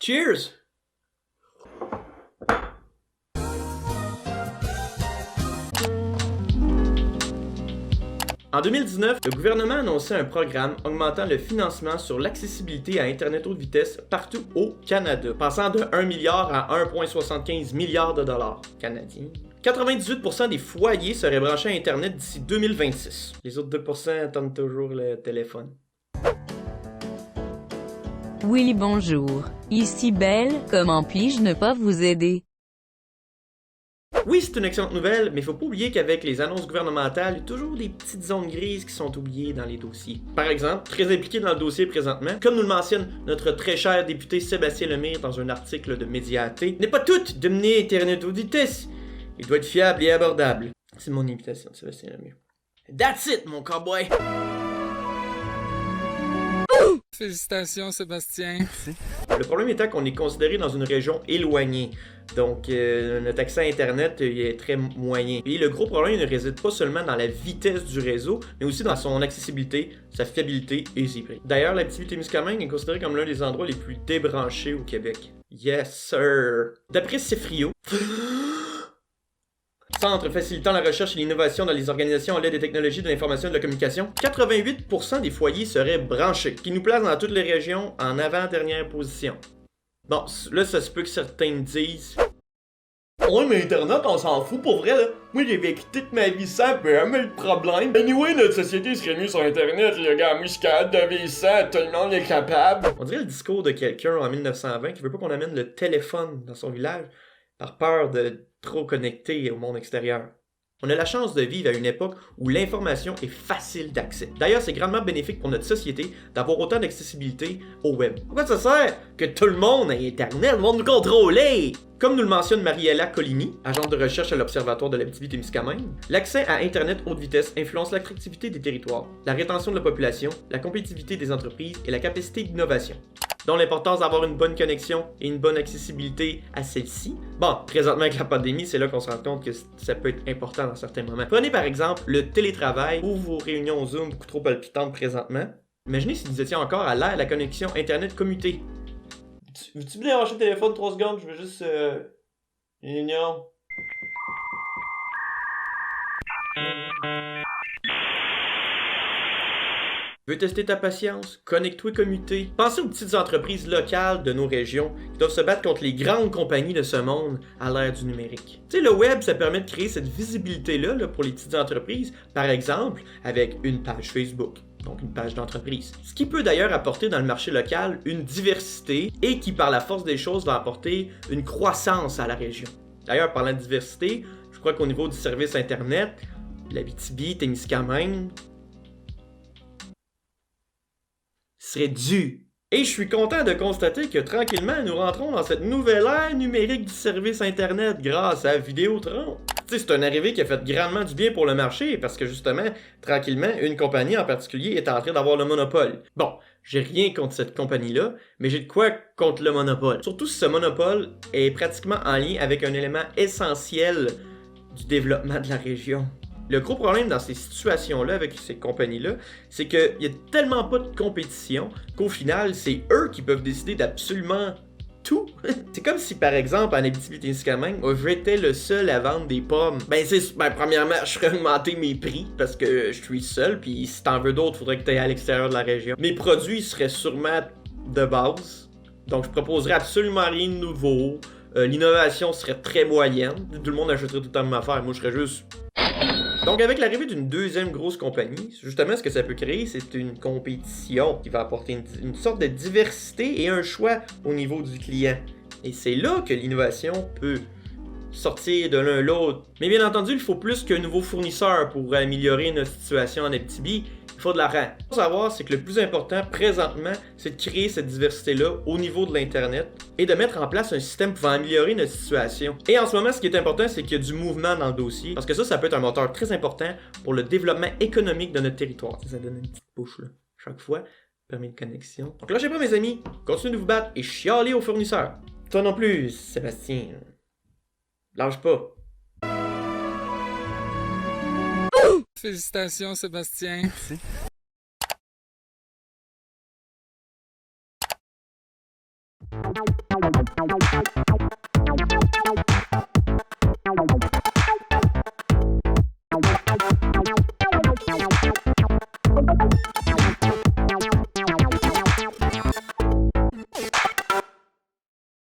Cheers! En 2019, le gouvernement a annoncé un programme augmentant le financement sur l'accessibilité à Internet haute vitesse partout au Canada, passant de 1 milliard à 1,75 milliard de dollars canadiens. 98% des foyers seraient branchés à Internet d'ici 2026. Les autres 2% attendent toujours le téléphone. Oui, bonjour. Ici Belle, comment puis-je ne pas vous aider? Oui, c'est une excellente nouvelle, mais il faut pas oublier qu'avec les annonces gouvernementales, il y a toujours des petites zones grises qui sont oubliées dans les dossiers. Par exemple, très impliqué dans le dossier présentement, comme nous le mentionne notre très cher député Sébastien Lemire dans un article de Médiaté, n'est pas tout dominé Internet haute vitesse. Il doit être fiable et abordable. C'est mon imitation de Sébastien Lemire. That's it, mon cowboy! Félicitations, Sébastien. Le problème étant qu'on est considéré dans une région éloignée. Donc, notre accès à Internet est très moyen. Et le gros problème ne réside pas seulement dans la vitesse du réseau, mais aussi dans son accessibilité, sa fiabilité et ses prix. D'ailleurs, l'Abitibi-Témiscamingue est considérée comme l'un des endroits les plus débranchés au Québec. Yes, sir! D'après Cefrio, Centre facilitant la recherche et l'innovation dans les organisations à l'aide des technologies de l'information et de la communication, 88% des foyers seraient branchés, qui nous place dans toutes les régions en avant-dernière position. Bon, là, ça se peut que certains me disent « Ouais, mais Internet, on s'en fout pour vrai, là. Moi, j'ai vécu toute ma vie sans, peu jamais le problème. Anyway, notre société serait mieux sur Internet, les gars. Moi, je suis capable de vivre ça, tout le monde est capable. » On dirait le discours de quelqu'un en 1920 qui veut pas qu'on amène le téléphone dans son village par peur de trop connecté au monde extérieur. On a la chance de vivre à une époque où l'information est facile d'accès. D'ailleurs, c'est grandement bénéfique pour notre société d'avoir autant d'accessibilité au web. Pourquoi ça sert que tout le monde ait Internet, le monde nous contrôler? Comme nous le mentionne Mariella Coligny, agente de recherche à l'Observatoire de l'Abitibi-Témiscamingue, l'accès à Internet haute vitesse influence l'attractivité des territoires, la rétention de la population, la compétitivité des entreprises et la capacité d'innovation. Dont l'importance d'avoir une bonne connexion et une bonne accessibilité à celle-ci. Bon, présentement avec la pandémie, c'est là qu'on se rend compte que ça peut être important dans certains moments. Prenez par exemple le télétravail ou vos réunions Zoom beaucoup trop palpitantes présentement. Imaginez si nous étions encore à l'ère de la connexion Internet commutée. Veux-tu bien lâcher le téléphone 3 secondes? Je veux juste... une union. Veux tester ta patience? Connecte-toi commuté. Pensez aux petites entreprises locales de nos régions qui doivent se battre contre les grandes compagnies de ce monde à l'ère du numérique. Tu sais, le web, ça permet de créer cette visibilité-là pour les petites entreprises, par exemple, avec une page Facebook. Donc une page d'entreprise. Ce qui peut d'ailleurs apporter dans le marché local une diversité et qui, par la force des choses, va apporter une croissance à la région. D'ailleurs, parlant de diversité, je crois qu'au niveau du service Internet, l'Abitibi-Témiscamingue serait dû. Et je suis content de constater que tranquillement, nous rentrons dans cette nouvelle ère numérique du service Internet grâce à Vidéotron. Tu sais, c'est une arrivée qui a fait grandement du bien pour le marché parce que justement, tranquillement, une compagnie en particulier est en train d'avoir le monopole. Bon, j'ai rien contre cette compagnie-là, mais j'ai de quoi contre le monopole. Surtout si ce monopole est pratiquement en lien avec un élément essentiel du développement de la région. Le gros problème dans ces situations-là, avec ces compagnies-là, c'est qu'il y a tellement pas de compétition qu'au final, c'est eux qui peuvent décider d'absolument tout. C'est comme si, par exemple, en Abitibi-Témiscamingue, j'étais le seul à vendre des pommes. Premièrement, je ferais augmenter mes prix parce que je suis seul, puis si t'en veux d'autres, faudrait que t'ailles à l'extérieur de la région. Mes produits seraient sûrement de base, donc je proposerais absolument rien de nouveau. L'innovation serait très moyenne. Tout le monde achèterait tout le temps ma affaire. Moi, je serais juste... Donc, avec l'arrivée d'une deuxième grosse compagnie, justement, ce que ça peut créer, c'est une compétition qui va apporter une sorte de diversité et un choix au niveau du client. Et c'est là que l'innovation peut sortir de l'un à l'autre. Mais bien entendu, il faut plus qu'un nouveau fournisseur pour améliorer notre situation en Abitibi. il faut de l'argent. Ce qu'il faut savoir, c'est que le plus important présentement, c'est de créer cette diversité-là au niveau de l'Internet et de mettre en place un système pouvant améliorer notre situation. Et en ce moment, ce qui est important, c'est qu'il y a du mouvement dans le dossier, parce que ça peut être un moteur très important pour le développement économique de notre territoire. Ça donne une petite push là, chaque fois. Permis de connexion. Donc lâchez pas mes amis, continuez de vous battre et chialer aux fournisseurs. Toi non plus, Sébastien. Lâche pas. Félicitations, Sébastien. Merci.